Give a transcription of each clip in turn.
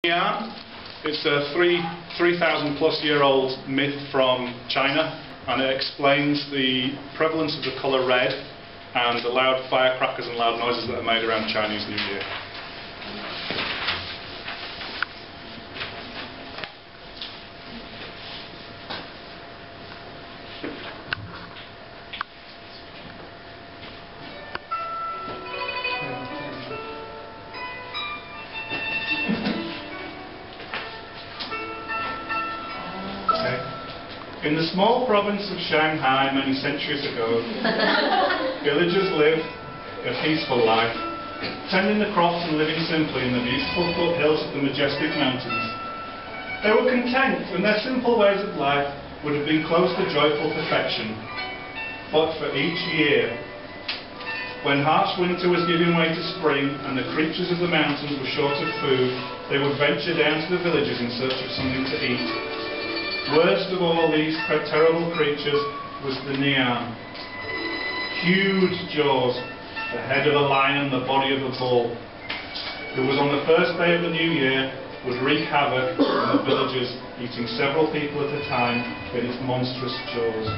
Nian. It's a 3,000 plus year old myth from China, and it explains the prevalence of the colour red and the loud firecrackers and loud noises that are made around Chinese New Year. In the small province of Shanghai many centuries ago, villagers lived a peaceful life, tending the crops and living simply in the beautiful foothills of the majestic mountains. They were content, and their simple ways of life would have been close to joyful perfection. But for each year, when harsh winter was giving way to spring and the creatures of the mountains were short of food, they would venture down to the villages in search of something to eat. Worst of all these terrible creatures was the Nian. Huge jaws, the head of a lion, the body of a bull, who was on the first day of the new year would wreak havoc in the villages, eating several people at a time in its monstrous jaws.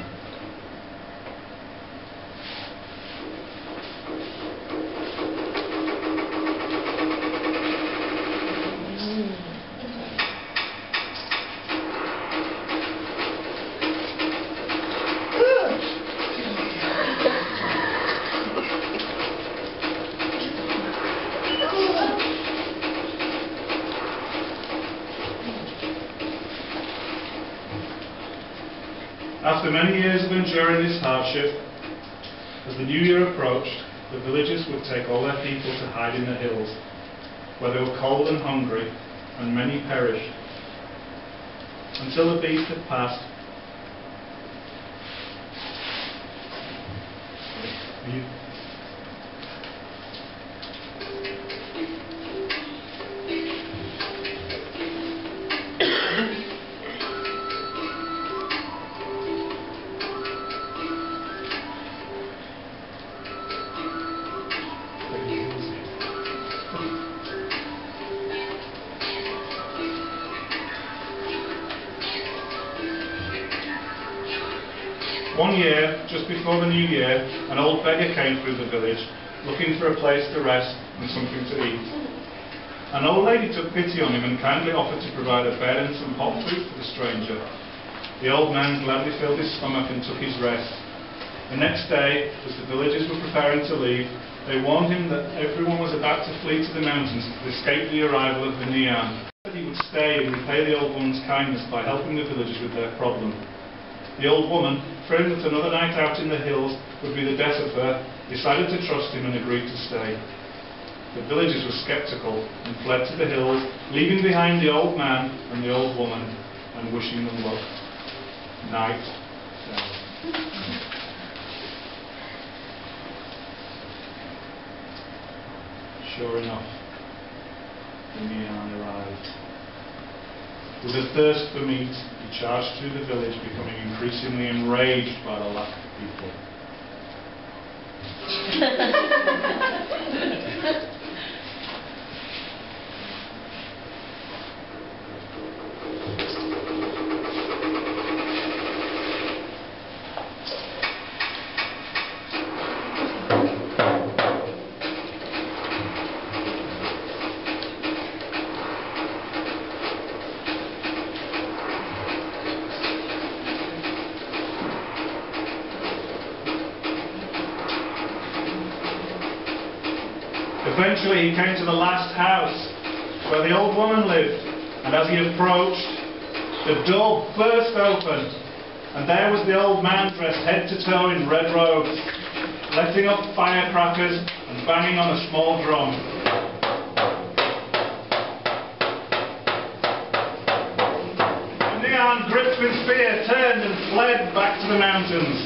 After many years of enduring this hardship, as the new year approached, the villagers would take all their people to hide in the hills, where they were cold and hungry, and many perished. Until the beast had passed. One year, just before the new year, an old beggar came through the village, looking for a place to rest and something to eat. An old lady took pity on him and kindly offered to provide a bed and some hot food for the stranger. The old man gladly filled his stomach and took his rest. The next day, as the villagers were preparing to leave, they warned him that everyone was about to flee to the mountains to escape the arrival of the Nian. He would stay and repay the old woman's kindness by helping the villagers with their problem. The old woman, fearing that another night out in the hills would be the death of her, decided to trust him and agreed to stay. The villagers were sceptical and fled to the hills, leaving behind the old man and the old woman and wishing them luck. Night fell. Sure enough, the Nian arrived. With a thirst for meat, he charged through the village, becoming increasingly enraged by the lack of people. Eventually he came to the last house where the old woman lived, and as he approached, the door burst open, and there was the old man dressed head to toe in red robes, letting off firecrackers and banging on a small drum. The Nian, gripped with fear, turned and fled back to the mountains.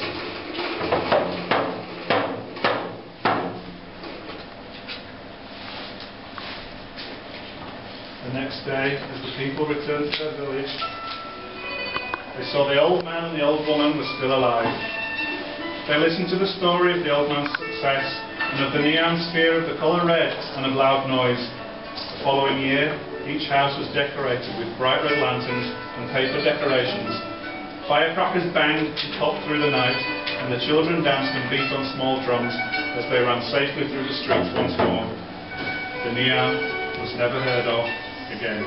The next day, as the people returned to their village, they saw the old man and the old woman were still alive. They listened to the story of the old man's success and of the Nian's fear of the colour red and of loud noise. The following year, Each house was decorated with bright red lanterns and paper decorations. Firecrackers banged and popped through the night, and the children danced and beat on small drums as they ran safely through the streets once more. The Nian was never heard of again.